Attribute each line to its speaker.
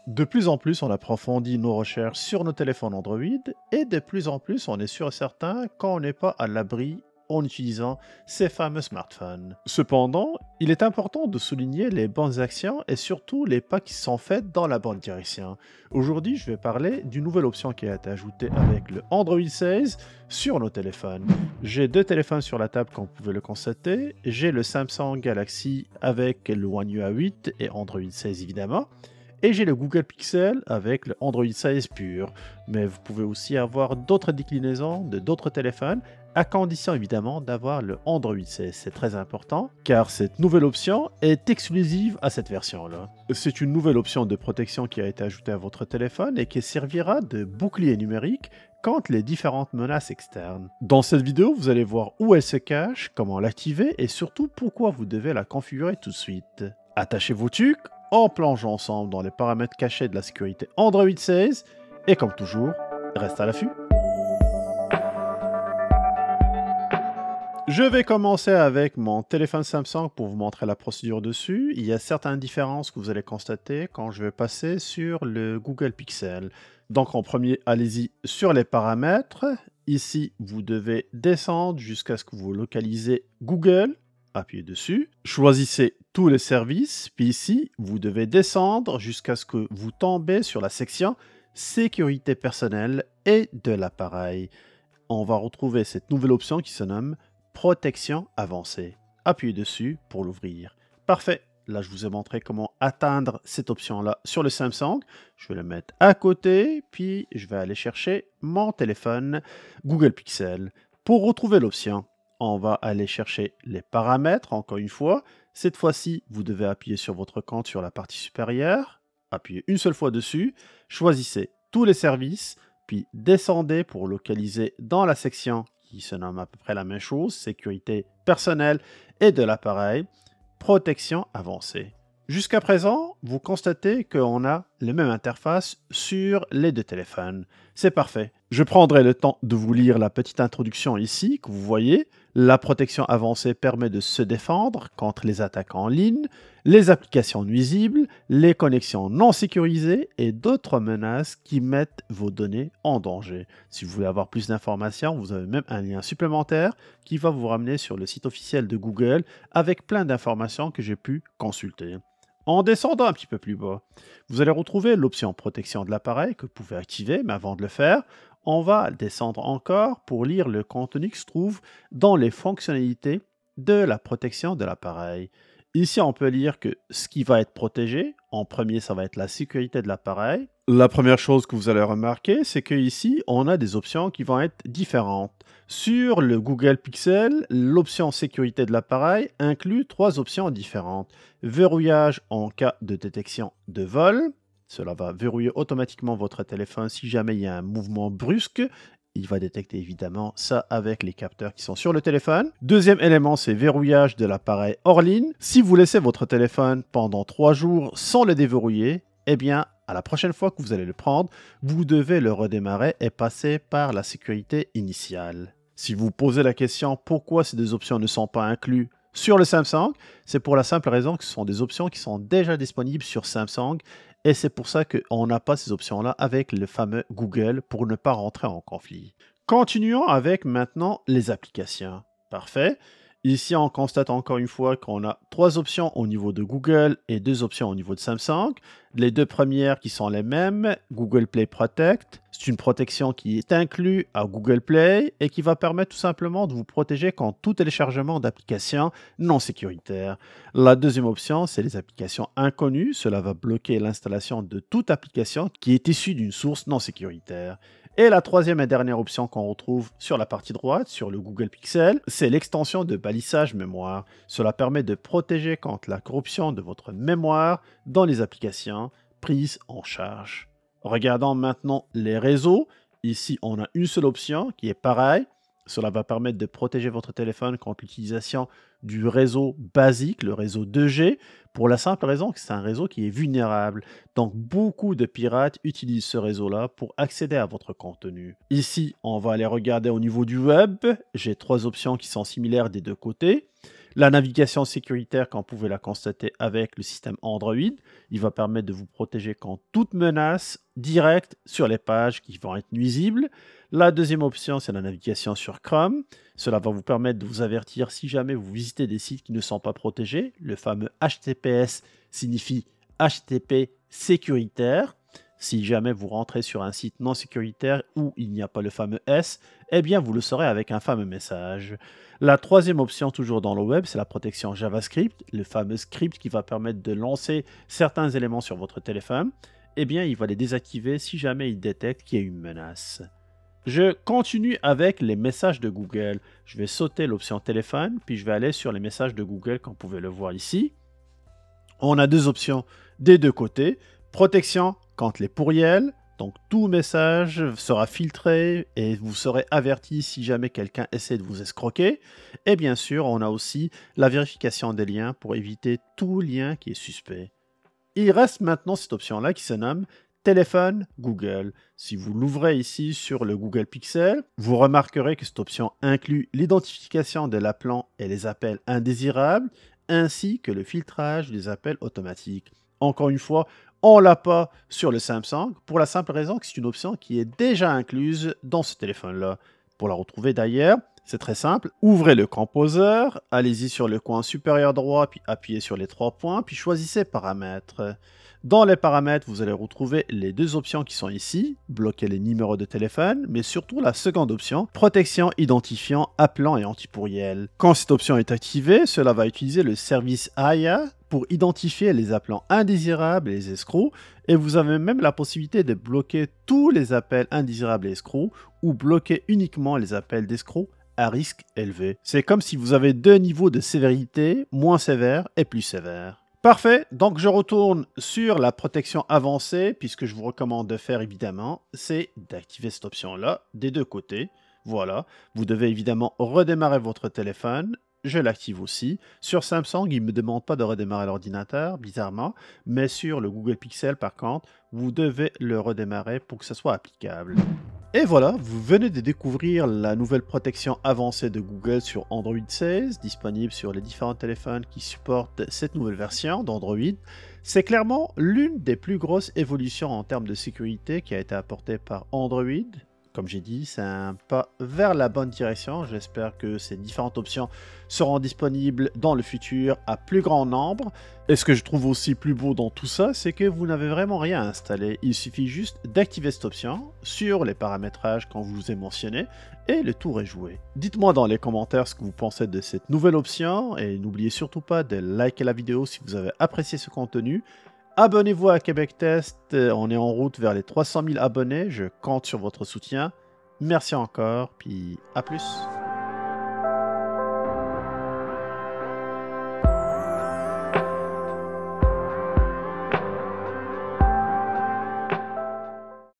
Speaker 1: De plus en plus, on approfondit nos recherches sur nos téléphones Android et de plus en plus, on est sûr et certain qu'on n'est pas à l'abri en utilisant ces fameux smartphones. Cependant, il est important de souligner les bonnes actions et surtout les pas qui sont faits dans la bonne direction. Aujourd'hui, je vais parler d'une nouvelle option qui a été ajoutée avec le Android 16 sur nos téléphones. J'ai deux téléphones sur la table, comme vous pouvez le constater. J'ai le Samsung Galaxy avec le One UI 8 et Android 16 évidemment. Et j'ai le Google Pixel avec le Android 16 pur. Mais vous pouvez aussi avoir d'autres déclinaisons de d'autres téléphones, à condition évidemment d'avoir le Android 16. C'est très important, car cette nouvelle option est exclusive à cette version-là. C'est une nouvelle option de protection qui a été ajoutée à votre téléphone et qui servira de bouclier numérique contre les différentes menaces externes. Dans cette vidéo, vous allez voir où elle se cache, comment l'activer et surtout pourquoi vous devez la configurer tout de suite. Attachez vos tucs, on plonge ensemble dans les paramètres cachés de la sécurité Android 16 et comme toujours, reste à l'affût. Je vais commencer avec mon téléphone Samsung pour vous montrer la procédure dessus. Il y a certaines différences que vous allez constater quand je vais passer sur le Google Pixel. Donc en premier, allez-y sur les paramètres. Ici, vous devez descendre jusqu'à ce que vous localisez Google. Appuyez dessus. Choisissez tous les services. Puis ici, vous devez descendre jusqu'à ce que vous tombez sur la section sécurité personnelle et de l'appareil. On va retrouver cette nouvelle option qui se nomme protection avancée. Appuyez dessus pour l'ouvrir. Parfait. Là, je vous ai montré comment atteindre cette option-là sur le Samsung. Je vais le mettre à côté, puis je vais aller chercher mon téléphone Google Pixel. Pour retrouver l'option, on va aller chercher les paramètres, encore une fois. Cette fois-ci, vous devez appuyer sur votre compte sur la partie supérieure. Appuyez une seule fois dessus. Choisissez tous les services, puis descendez pour localiser dans la section qui se nomme à peu près la même chose, sécurité personnelle et de l'appareil, protection avancée. Jusqu'à présent, vous constatez qu'on a la même interface sur les deux téléphones. C'est parfait. Je prendrai le temps de vous lire la petite introduction ici, que vous voyez. La protection avancée permet de se défendre contre les attaques en ligne, les applications nuisibles, les connexions non sécurisées et d'autres menaces qui mettent vos données en danger. Si vous voulez avoir plus d'informations, vous avez même un lien supplémentaire qui va vous ramener sur le site officiel de Google avec plein d'informations que j'ai pu consulter. En descendant un petit peu plus bas, vous allez retrouver l'option protection de l'appareil que vous pouvez activer, mais avant de le faire, on va descendre encore pour lire le contenu qui se trouve dans les fonctionnalités de la protection de l'appareil. Ici, on peut lire que ce qui va être protégé, en premier, ça va être la sécurité de l'appareil. La première chose que vous allez remarquer, c'est qu'ici, on a des options qui vont être différentes. Sur le Google Pixel, l'option sécurité de l'appareil inclut 3 options différentes. Verrouillage en cas de détection de vol. Cela va verrouiller automatiquement votre téléphone si jamais il y a un mouvement brusque. Il va détecter évidemment ça avec les capteurs qui sont sur le téléphone. Deuxième élément, c'est verrouillage de l'appareil hors ligne. Si vous laissez votre téléphone pendant 3 jours sans le déverrouiller, eh bien, à la prochaine fois que vous allez le prendre, vous devez le redémarrer et passer par la sécurité initiale. Si vous posez la question pourquoi ces deux options ne sont pas incluses sur le Samsung, c'est pour la simple raison que ce sont des options qui sont déjà disponibles sur Samsung et c'est pour ça qu'on n'a pas ces options-là avec le fameux Google pour ne pas rentrer en conflit. Continuons avec maintenant les applications. Parfait. Ici, on constate encore une fois qu'on a 3 options au niveau de Google et 2 options au niveau de Samsung. Les 2 premières qui sont les mêmes, Google Play Protect. C'est une protection qui est inclue à Google Play et qui va permettre tout simplement de vous protéger contre tout téléchargement d'applications non sécuritaires. La deuxième option, c'est les applications inconnues. Cela va bloquer l'installation de toute application qui est issue d'une source non sécuritaire. Et la troisième et dernière option qu'on retrouve sur la partie droite, sur le Google Pixel, c'est l'extension de balisage mémoire. Cela permet de protéger contre la corruption de votre mémoire dans les applications prises en charge. Regardons maintenant les réseaux. Ici, on a une seule option qui est pareille. Cela va permettre de protéger votre téléphone contre l'utilisation du réseau basique, le réseau 2G, pour la simple raison que c'est un réseau qui est vulnérable. Donc, beaucoup de pirates utilisent ce réseau-là pour accéder à votre contenu. Ici, on va aller regarder au niveau du web. J'ai 3 options qui sont similaires des 2 côtés. La navigation sécuritaire, comme vous pouvez la constater avec le système Android, il va permettre de vous protéger contre toute menace directe sur les pages qui vont être nuisibles. La deuxième option, c'est la navigation sur Chrome. Cela va vous permettre de vous avertir si jamais vous visitez des sites qui ne sont pas protégés. Le fameux HTTPS signifie HTTP sécuritaire. Si jamais vous rentrez sur un site non sécuritaire où il n'y a pas le fameux S, eh bien vous le saurez avec un fameux message. La troisième option, toujours dans le web, c'est la protection JavaScript, le fameux script qui va permettre de lancer certains éléments sur votre téléphone. Eh bien, il va les désactiver si jamais il détecte qu'il y a une menace. Je continue avec les messages de Google. Je vais sauter l'option téléphone, puis je vais aller sur les messages de Google, comme vous pouvez le voir ici. On a deux options des deux côtés. Protection contre les pourriels. Donc tout message sera filtré et vous serez averti si jamais quelqu'un essaie de vous escroquer. Et bien sûr, on a aussi la vérification des liens pour éviter tout lien qui est suspect. Il reste maintenant cette option-là qui se nomme téléphone Google. Si vous l'ouvrez ici sur le Google Pixel, vous remarquerez que cette option inclut l'identification de l'appelant et les appels indésirables, ainsi que le filtrage des appels automatiques. Encore une fois, on ne l'a pas sur le Samsung, pour la simple raison que c'est une option qui est déjà incluse dans ce téléphone-là. Pour la retrouver d'ailleurs, c'est très simple. Ouvrez le Composer, allez-y sur le coin supérieur droit, puis appuyez sur les trois points, puis choisissez Paramètres. Dans les paramètres, vous allez retrouver les deux options qui sont ici, bloquer les numéros de téléphone, mais surtout la seconde option, protection identifiant, appelant et anti-pourriel. Quand cette option est activée, cela va utiliser le service AIA pour identifier les appelants indésirables et les escrocs, et vous avez même la possibilité de bloquer tous les appels indésirables et escrocs, ou bloquer uniquement les appels d'escrocs à risque élevé. C'est comme si vous avez deux niveaux de sévérité, moins sévère et plus sévère. Parfait, donc je retourne sur la protection avancée, puisque je vous recommande de faire évidemment, c'est d'activer cette option-là des deux côtés. Voilà, vous devez évidemment redémarrer votre téléphone, je l'active aussi. Sur Samsung, il ne me demande pas de redémarrer l'ordinateur, bizarrement, mais sur le Google Pixel par contre, vous devez le redémarrer pour que ce soit applicable. Et voilà, vous venez de découvrir la nouvelle protection avancée de Google sur Android 16, disponible sur les différents téléphones qui supportent cette nouvelle version d'Android. C'est clairement l'une des plus grosses évolutions en termes de sécurité qui a été apportée par Android. Comme j'ai dit, c'est un pas vers la bonne direction. J'espère que ces différentes options seront disponibles dans le futur à plus grand nombre. Et ce que je trouve aussi plus beau dans tout ça, c'est que vous n'avez vraiment rien à installer. Il suffit juste d'activer cette option sur les paramétrages quand je vous ai mentionné et le tour est joué. Dites-moi dans les commentaires ce que vous pensez de cette nouvelle option et n'oubliez surtout pas de liker la vidéo si vous avez apprécié ce contenu. Abonnez-vous à Québec Test, on est en route vers les 300 000 abonnés, je compte sur votre soutien. Merci encore, puis à plus.